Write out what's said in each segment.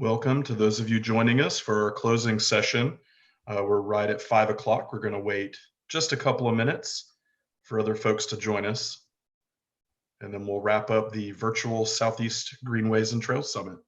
Welcome to those of you joining us for our closing session. We're right at 5 o'clock. We're going to wait just a couple of minutes for other folks to join us, and then we'll wrap up the virtual Southeast Greenways and Trails Summit.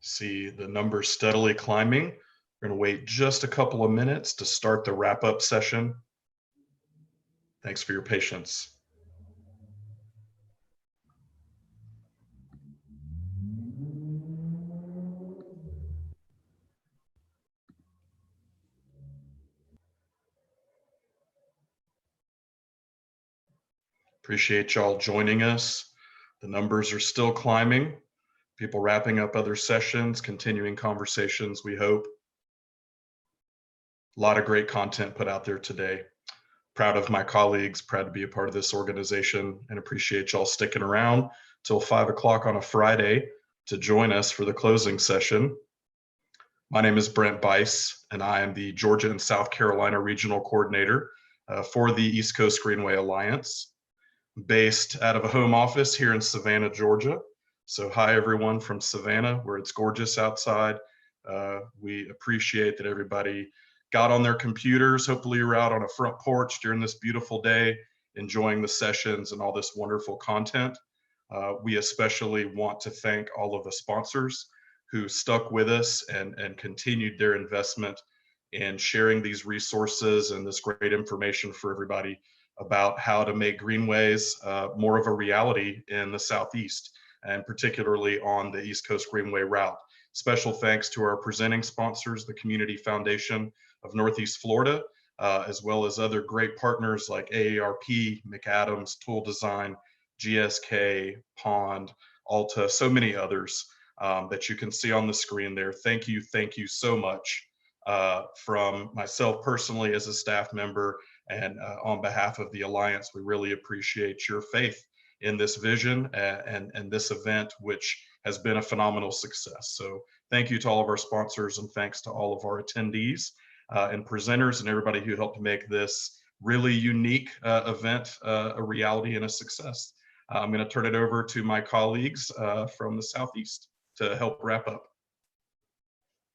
See the numbers steadily climbing. We're going to wait just a couple of minutes to start the wrap-up session. Thanks for your patience. Appreciate y'all joining us. The numbers are still climbing. People wrapping up other sessions, continuing conversations, we hope. A lot of great content put out there today. Proud of my colleagues, proud to be a part of this organization, and appreciate y'all sticking around till 5 o'clock on a Friday to join us for the closing session. My name is Brent Buice, and I am the Georgia and South Carolina Regional Coordinator for the East Coast Greenway Alliance, based out of a home office here in Savannah, Georgia. So hi everyone from Savannah, where it's gorgeous outside. We appreciate that everybody got on their computers. Hopefully you're out on a front porch during this beautiful day, enjoying the sessions and all this wonderful content. We especially want to thank all of the sponsors who stuck with us and continued their investment in sharing these resources and this great information for everybody about how to make greenways more of a reality in the Southeast, and particularly on the East Coast Greenway route. Special thanks to our presenting sponsors, the Community Foundation of Northeast Florida, as well as other great partners like AARP, McAdams, Tool Design, GSK, Pond, Alta, so many others that you can see on the screen there. Thank you so much from myself personally as a staff member, and on behalf of the Alliance. We really appreciate your faith in this vision and this event, which has been a phenomenal success. So thank you to all of our sponsors, and thanks to all of our attendees and presenters and everybody who helped make this really unique event a reality and a success. I'm going to turn it over to my colleagues from the Southeast to help wrap up.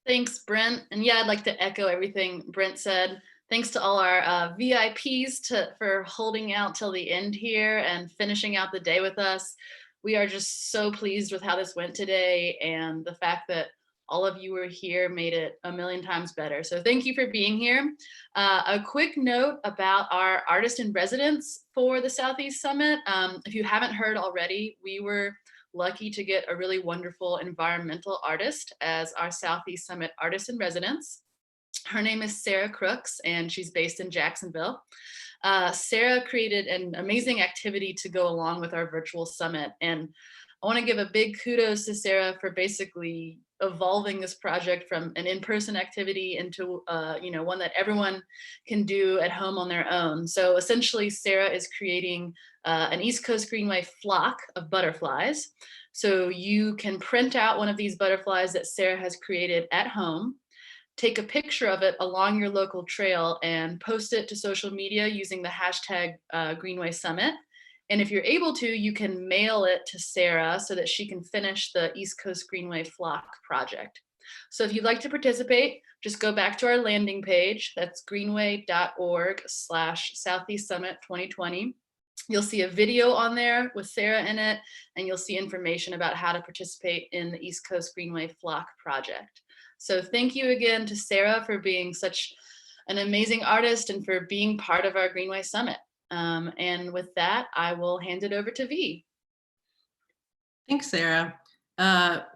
Thanks, Brent. And yeah, I'd like to echo everything Brent said. Thanks to all our VIPs for holding out till the end here and finishing out the day with us. We are just so pleased with how this went today, and the fact that all of you were here made it a million times better. So thank you for being here. A quick note about our artist in residence for the Southeast Summit. If you haven't heard already, we were lucky to get a really wonderful environmental artist as our Southeast Summit artist in residence. Her name is Sara Crooks, and she's based in Jacksonville. Sara created an amazing activity to go along with our virtual summit, and I want to give a big kudos to Sara for basically evolving this project from an in-person activity into one that everyone can do at home on their own. So essentially, Sara is creating an East Coast Greenway flock of butterflies. So you can print out one of these butterflies that Sara has created at home, take a picture of it along your local trail, and post it to social media using the hashtag Greenway Summit. And if you're able to, you can mail it to Sara so that she can finish the East Coast Greenway Flock project. So if you'd like to participate, just go back to our landing page. That's greenway.org/Southeast Summit 2020. You'll see a video on there with Sara in it, and you'll see information about how to participate in the East Coast Greenway Flock project. So thank you again to Sara for being such an amazing artist and for being part of our Greenway Summit. And with that, I will hand it over to V. Thanks, Sara.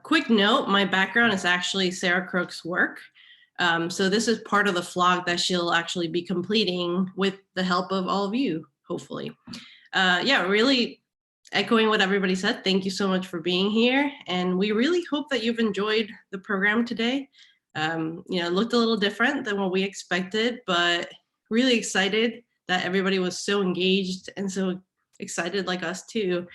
Quick note, my background is actually Sara Crooks' work. So this is part of the vlog that she'll actually be completing with the help of all of you, hopefully. Yeah, really echoing what everybody said, thank you so much for being here. And we really hope that you've enjoyed the program today. It looked a little different than what we expected, but really excited that everybody was so engaged and so excited like us too.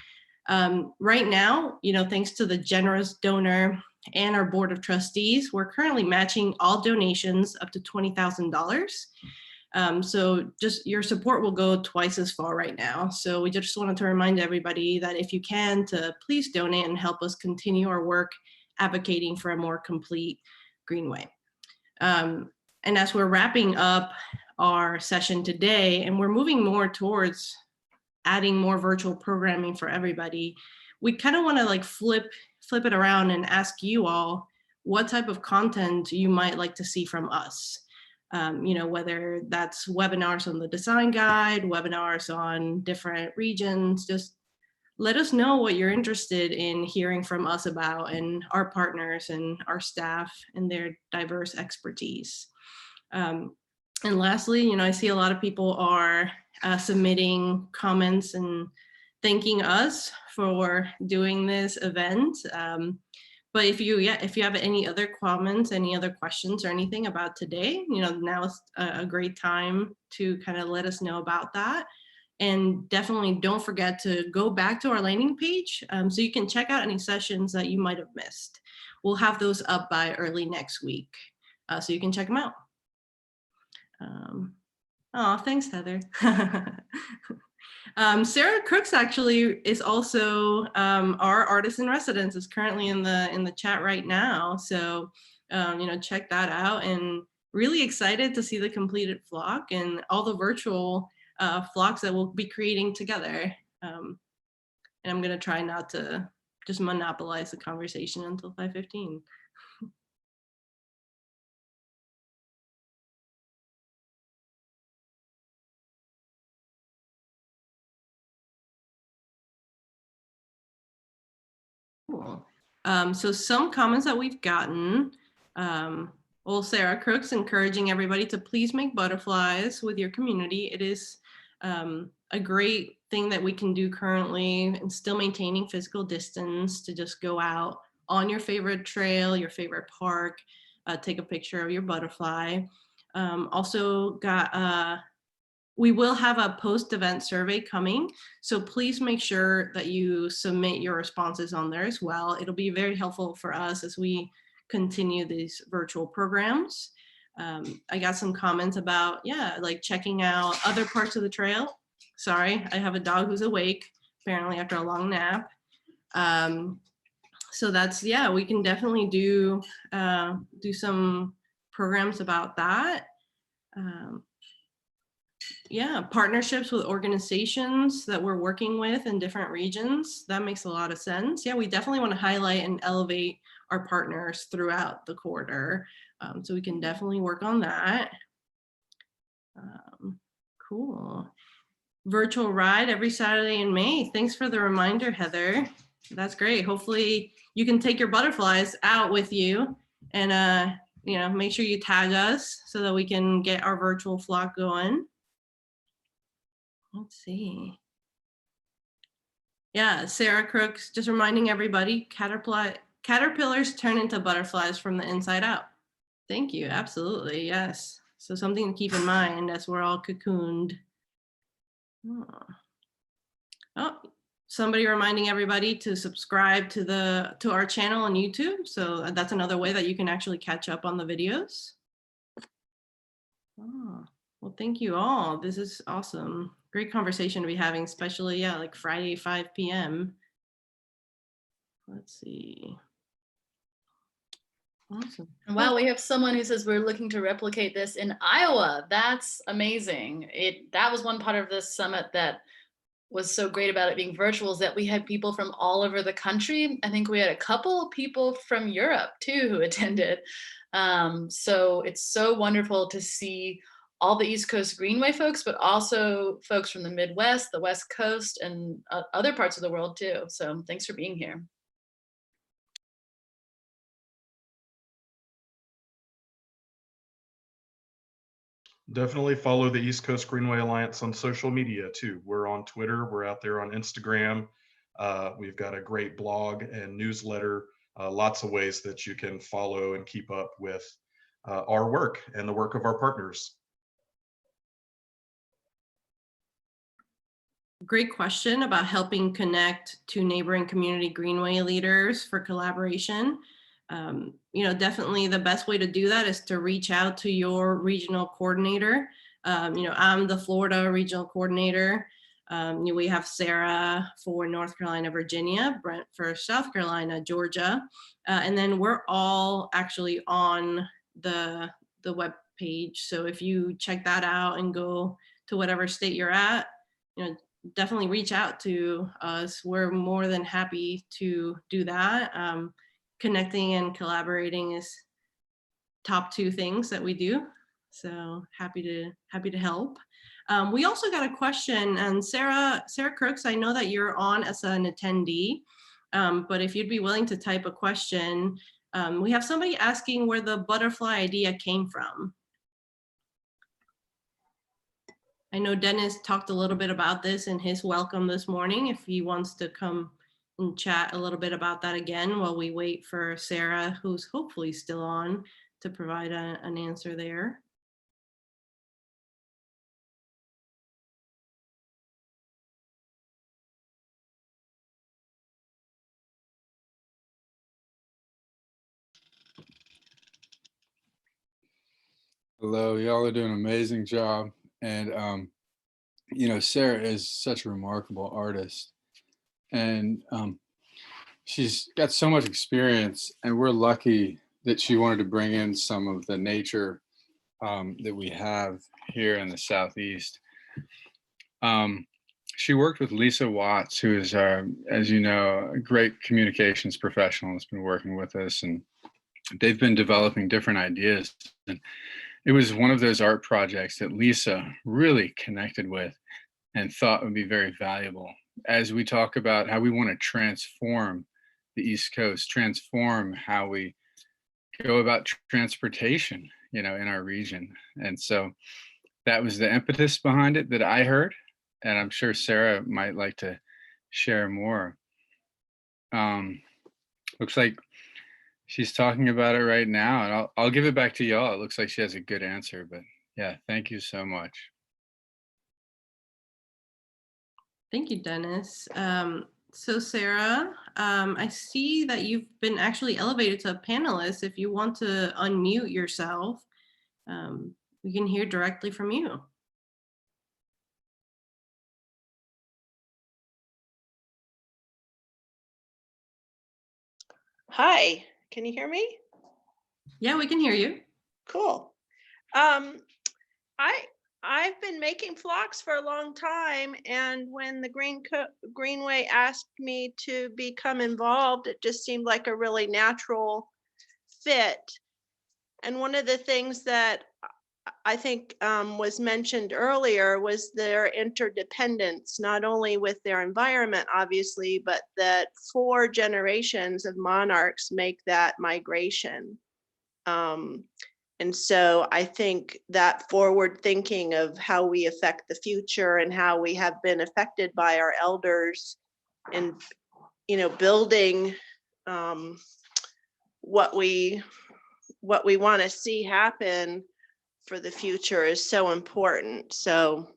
Right now, thanks to the generous donor and our board of trustees, we're currently matching all donations up to $20,000. So just your support will go twice as far right now. So we just wanted to remind everybody that if you can, to please donate and help us continue our work advocating for a more complete Greenway. And as we're wrapping up our session today, and we're moving more towards adding more virtual programming for everybody, we kind of want to like flip it around and ask you all what type of content you might like to see from us. Whether that's webinars on the design guide, webinars on different regions, just let us know what you're interested in hearing from us about and our partners and our staff and their diverse expertise. And lastly, I see a lot of people are submitting comments and thanking us for doing this event. But if you have any other comments, any other questions or anything about today, now is a great time to kind of let us know about that. And definitely don't forget to go back to our landing page so you can check out any sessions that you might have missed. We'll have those up by early next week, so you can check them out. Oh, thanks, Heather. Sara Crooks actually is also our artist in residence, is currently in the chat right now. So, check that out, and really excited to see the completed flock and all the virtual flocks that we'll be creating together. And I'm gonna try not to just monopolize the conversation until 5:15. Cool. So some comments that we've gotten, well, Sara Crooks encouraging everybody to please make butterflies with your community. It is a great thing that we can do currently and still maintaining physical distance to just go out on your favorite trail, your favorite park, take a picture of your butterfly. Also got, we will have a post-event survey coming, so please make sure that you submit your responses on there as well. It'll be very helpful for us as we continue these virtual programs. I got some comments about, like checking out other parts of the trail. Sorry, I have a dog who's awake, apparently after a long nap. So that's, we can definitely do some programs about that. Partnerships with organizations that we're working with in different regions. That makes a lot of sense. We definitely want to highlight and elevate our partners throughout the corridor. So we can definitely work on that. Cool. Virtual ride every Saturday in May. Thanks for the reminder, Heather. That's great. Hopefully you can take your butterflies out with you and make sure you tag us so that we can get our virtual flock going. Let's see. Sara Crooks, just reminding everybody, caterpillars turn into butterflies from the inside out. Thank you, absolutely, yes. So something to keep in mind as we're all cocooned. Oh, somebody reminding everybody to subscribe to our channel on YouTube. So that's another way that you can actually catch up on the videos. Well, thank you all. This is awesome. Great conversation to be having, especially, like Friday, 5 p.m. Let's see. Awesome. Wow, we have someone who says we're looking to replicate this in Iowa. That's amazing. That was one part of this summit that was so great about it being virtual, is that we had people from all over the country. I think we had a couple people from Europe too who attended. So it's so wonderful to see all the East Coast Greenway folks, but also folks from the Midwest, the West Coast, and other parts of the world too. So thanks for being here. Definitely follow the East Coast Greenway Alliance on social media too. We're on Twitter, we're out there on Instagram. We've got a great blog and newsletter, lots of ways that you can follow and keep up with our work and the work of our partners. Great question about helping connect to neighboring community Greenway leaders for collaboration. Definitely the best way to do that is to reach out to your regional coordinator. I'm the Florida regional coordinator. We have Sara for North Carolina, Virginia, Brent for South Carolina, Georgia, and then we're all actually on the web page. So if you check that out and go to whatever state you're at, definitely reach out to us. We're more than happy to do that. Connecting and collaborating is top 2 things that we do. So happy to help. We also got a question, and Sara Crooks, I know that you're on as an attendee, but if you'd be willing to type a question, we have somebody asking where the butterfly idea came from. I know Dennis talked a little bit about this in his welcome this morning. If he wants to come and chat a little bit about that again while we wait for Sara, who's hopefully still on, to provide an answer there. Hello, y'all are doing an amazing job. And, Sara is such a remarkable artist. And she's got so much experience, and we're lucky that she wanted to bring in some of the nature that we have here in the Southeast. She worked with Lisa Watts, who is, as you know, a great communications professional that's been working with us, and they've been developing different ideas. And it was one of those art projects that Lisa really connected with and thought would be very valuable as we talk about how we want to transform the East Coast, transform how we go about transportation, in our region. And so that was the impetus behind it that I heard, and I'm sure Sara might like to share more. Looks like she's talking about it right now, and I'll give it back to y'all. It looks like she has a good answer, but yeah, thank you so much. Thank you, Dennis. So Sara, I see that you've been actually elevated to a panelist. If you want to unmute yourself, we can hear directly from you. Hi, can you hear me? Yeah, we can hear you. Cool. I've been making flocks for a long time, and when the Greenway asked me to become involved, it just seemed like a really natural fit. And one of the things that I think was mentioned earlier was their interdependence, not only with their environment, obviously, but that 4 generations of monarchs make that migration. And so I think that forward thinking of how we affect the future and how we have been affected by our elders and, building what we want to see happen for the future is so important. So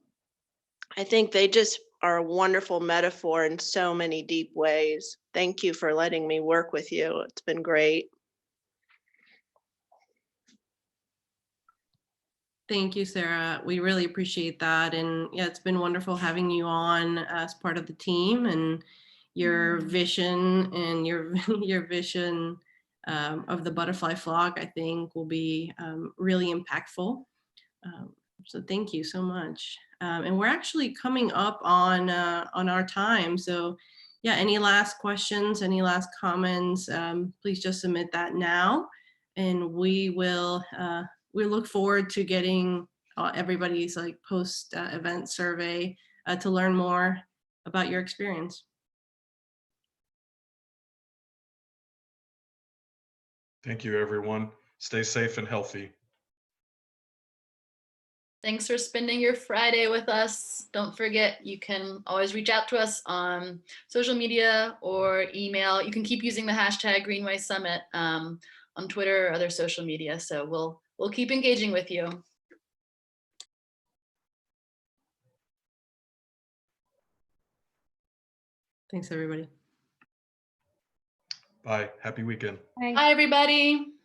I think they just are a wonderful metaphor in so many deep ways. Thank you for letting me work with you. It's been great. Thank you, Sara. We really appreciate that. And yeah, it's been wonderful having you on as part of the team, and your vision and your vision of the butterfly flock, I think, will be really impactful. So thank you so much. And we're actually coming up on our time. So yeah, any last questions, any last comments, please just submit that now. And we will we look forward to getting everybody's post event survey to learn more about your experience. Thank you, everyone. Stay safe and healthy. Thanks for spending your Friday with us. Don't forget, you can always reach out to us on social media or email. You can keep using the hashtag Greenway Summit on Twitter or other social media. So we'll keep engaging with you. Thanks, everybody. Bye. Happy weekend. Bye, everybody.